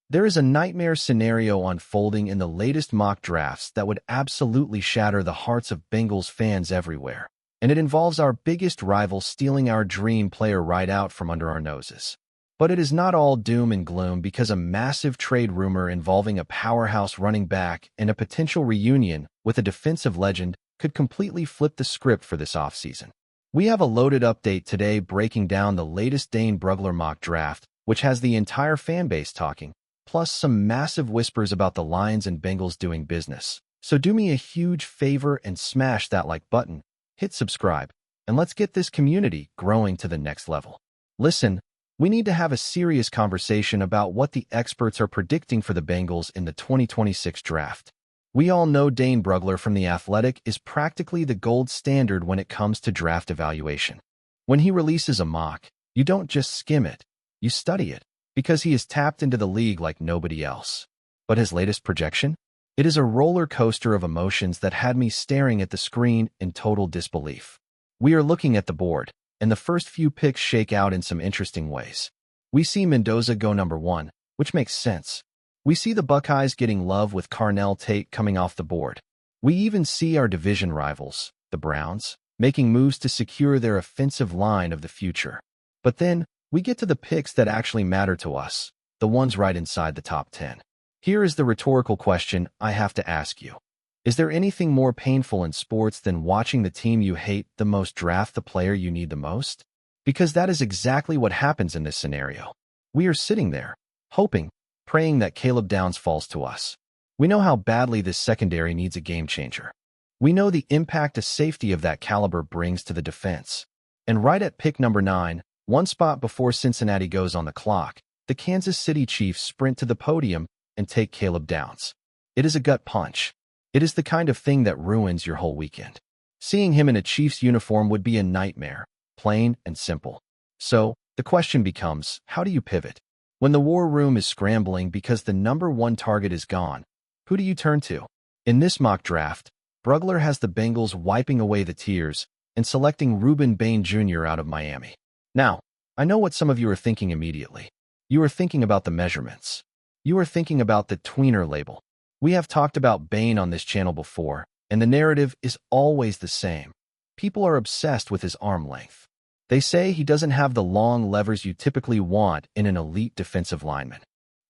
There is a nightmare scenario unfolding in the latest mock drafts that would absolutely shatter the hearts of Bengals fans everywhere, and it involves our biggest rival stealing our dream player right out from under our noses. But it is not all doom and gloom, because a massive trade rumor involving a powerhouse running back and a potential reunion with a defensive legend could completely flip the script for this offseason. We have a loaded update today breaking down the latest Dane Brugler mock draft, which has the entire fanbase talking, plus some massive whispers about the Lions and Bengals doing business. So do me a huge favor and smash that like button, hit subscribe, and let's get this community growing to the next level. Listen, we need to have a serious conversation about what the experts are predicting for the Bengals in the 2026 draft. We all know Dane Brugler from The Athletic is practically the gold standard when it comes to draft evaluation. When he releases a mock, you don't just skim it, you study it, because he is tapped into the league like nobody else. But his latest projection? It is a roller coaster of emotions that had me staring at the screen in total disbelief. We are looking at the board, and the first few picks shake out in some interesting ways. We see Mendoza go number 1, which makes sense. We see the Buckeyes getting love with Carnell Tate coming off the board. We even see our division rivals, the Browns, making moves to secure their offensive line of the future. But then, we get to the picks that actually matter to us, the ones right inside the top 10. Here is the rhetorical question I have to ask you. Is there anything more painful in sports than watching the team you hate the most draft the player you need the most? Because that is exactly what happens in this scenario. We are sitting there, hoping, praying that Caleb Downs falls to us. We know how badly this secondary needs a game changer. We know the impact a safety of that caliber brings to the defense. And right at pick number 9, one spot before Cincinnati goes on the clock, the Kansas City Chiefs sprint to the podium and take Caleb Downs. It is a gut punch. It is the kind of thing that ruins your whole weekend. Seeing him in a Chiefs uniform would be a nightmare, plain and simple. So, the question becomes, how do you pivot? When the war room is scrambling because the number 1 target is gone, who do you turn to? In this mock draft, Brugler has the Bengals wiping away the tears and selecting Reuben Bain Jr. out of Miami. Now, I know what some of you are thinking immediately. You are thinking about the measurements. You are thinking about the tweener label. We have talked about Bain on this channel before, and the narrative is always the same. People are obsessed with his arm length. They say he doesn't have the long levers you typically want in an elite defensive lineman.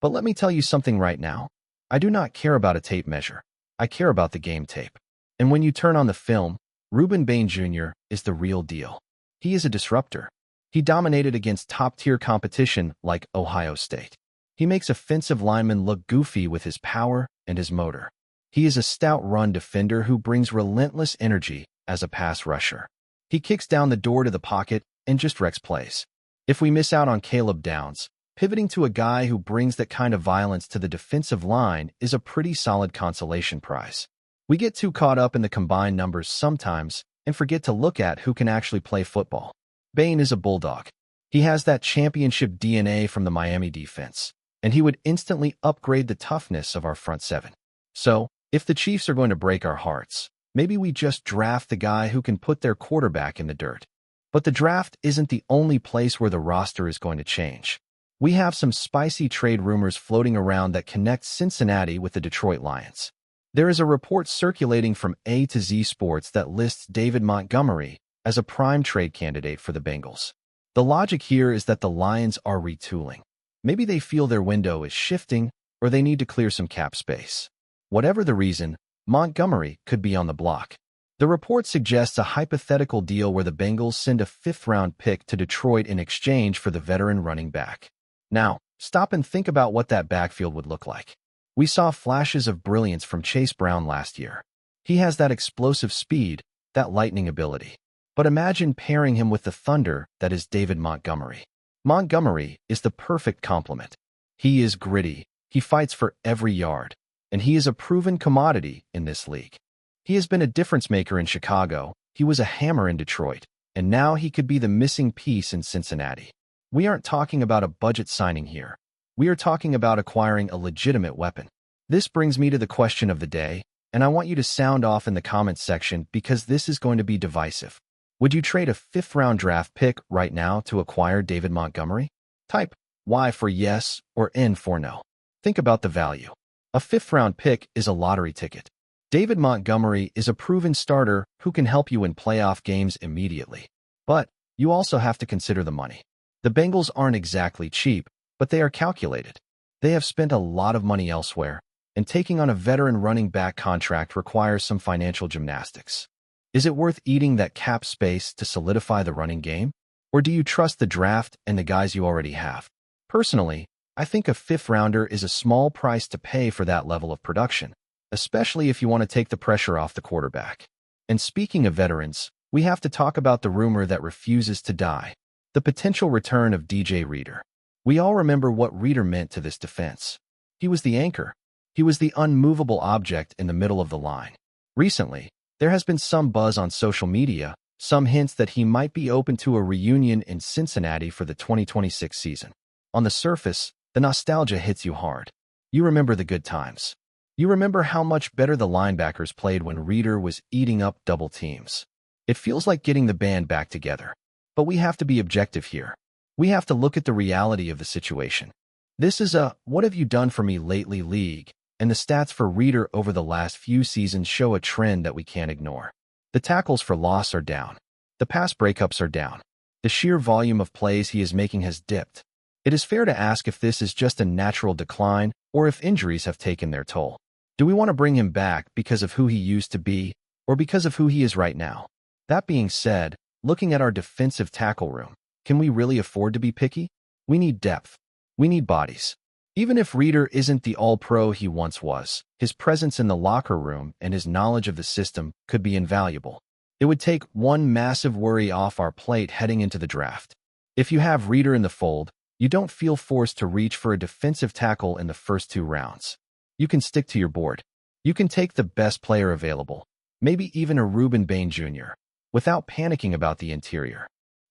But let me tell you something right now. I do not care about a tape measure. I care about the game tape. And when you turn on the film, Reuben Bain Jr. is the real deal. He is a disruptor. He dominated against top-tier competition like Ohio State. He makes offensive linemen look goofy with his power and his motor. He is a stout run defender who brings relentless energy as a pass rusher. He kicks down the door to the pocket and just wrecks plays. If we miss out on Caleb Downs, pivoting to a guy who brings that kind of violence to the defensive line is a pretty solid consolation prize. We get too caught up in the combined numbers sometimes and forget to look at who can actually play football. Bain is a bulldog. He has that championship DNA from the Miami defense, and he would instantly upgrade the toughness of our front seven. So, if the Chiefs are going to break our hearts, maybe we just draft the guy who can put their quarterback in the dirt. But the draft isn't the only place where the roster is going to change. We have some spicy trade rumors floating around that connect Cincinnati with the Detroit Lions. There is a report circulating from A to Z Sports that lists David Montgomery as a prime trade candidate for the Bengals. The logic here is that the Lions are retooling. Maybe they feel their window is shifting, or they need to clear some cap space. Whatever the reason, Montgomery could be on the block. The report suggests a hypothetical deal where the Bengals send a 5th-round pick to Detroit in exchange for the veteran running back. Now, stop and think about what that backfield would look like. We saw flashes of brilliance from Chase Brown last year. He has that explosive speed, that lightning ability. But imagine pairing him with the thunder that is David Montgomery. Montgomery is the perfect complement. He is gritty, he fights for every yard, and he is a proven commodity in this league. He has been a difference maker in Chicago, he was a hammer in Detroit, and now he could be the missing piece in Cincinnati. We aren't talking about a budget signing here. We are talking about acquiring a legitimate weapon. This brings me to the question of the day, and I want you to sound off in the comments section because this is going to be divisive. Would you trade a 5th-round draft pick right now to acquire David Montgomery? Type Y for yes or N for no. Think about the value. A fifth-round pick is a lottery ticket. David Montgomery is a proven starter who can help you in playoff games immediately. But you also have to consider the money. The Bengals aren't exactly cheap, but they are calculated. They have spent a lot of money elsewhere, and taking on a veteran running back contract requires some financial gymnastics. Is it worth eating that cap space to solidify the running game? Or do you trust the draft and the guys you already have? Personally, I think a fifth-rounder is a small price to pay for that level of production, especially if you want to take the pressure off the quarterback. And speaking of veterans, we have to talk about the rumor that refuses to die, the potential return of DJ Reader. We all remember what Reader meant to this defense. He was the anchor. He was the unmovable object in the middle of the line. Recently, there has been some buzz on social media, some hints that he might be open to a reunion in Cincinnati for the 2026 season. On the surface, the nostalgia hits you hard. You remember the good times. You remember how much better the linebackers played when Reader was eating up double teams. It feels like getting the band back together. But we have to be objective here. We have to look at the reality of the situation. This is a "what have you done for me lately" league, and the stats for Reader over the last few seasons show a trend that we can't ignore. The tackles for loss are down. The pass breakups are down. The sheer volume of plays he is making has dipped. It is fair to ask if this is just a natural decline or if injuries have taken their toll. Do we want to bring him back because of who he used to be or because of who he is right now? That being said, looking at our defensive tackle room, can we really afford to be picky? We need depth. We need bodies. Even if Reader isn't the all-pro he once was, his presence in the locker room and his knowledge of the system could be invaluable. It would take one massive worry off our plate heading into the draft. If you have Reader in the fold, you don't feel forced to reach for a defensive tackle in the first 2 rounds. You can stick to your board. You can take the best player available, maybe even a Reuben Bain Jr., without panicking about the interior.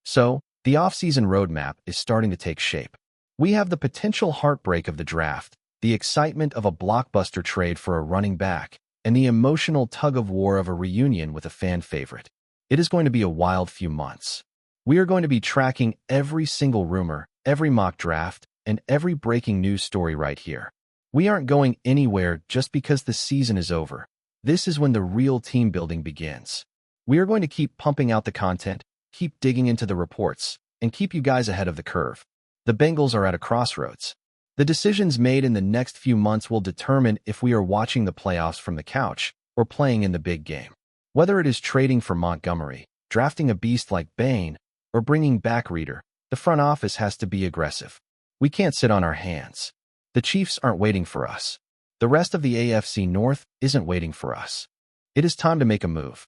So, the offseason roadmap is starting to take shape. We have the potential heartbreak of the draft, the excitement of a blockbuster trade for a running back, and the emotional tug-of-war of a reunion with a fan favorite. It is going to be a wild few months. We are going to be tracking every single rumor, every mock draft, and every breaking news story right here. We aren't going anywhere just because the season is over. This is when the real team building begins. We are going to keep pumping out the content, keep digging into the reports, and keep you guys ahead of the curve. The Bengals are at a crossroads. The decisions made in the next few months will determine if we are watching the playoffs from the couch or playing in the big game. Whether it is trading for Montgomery, drafting a beast like Bain, or bringing back Reader, the front office has to be aggressive. We can't sit on our hands. The Chiefs aren't waiting for us. The rest of the AFC North isn't waiting for us. It is time to make a move.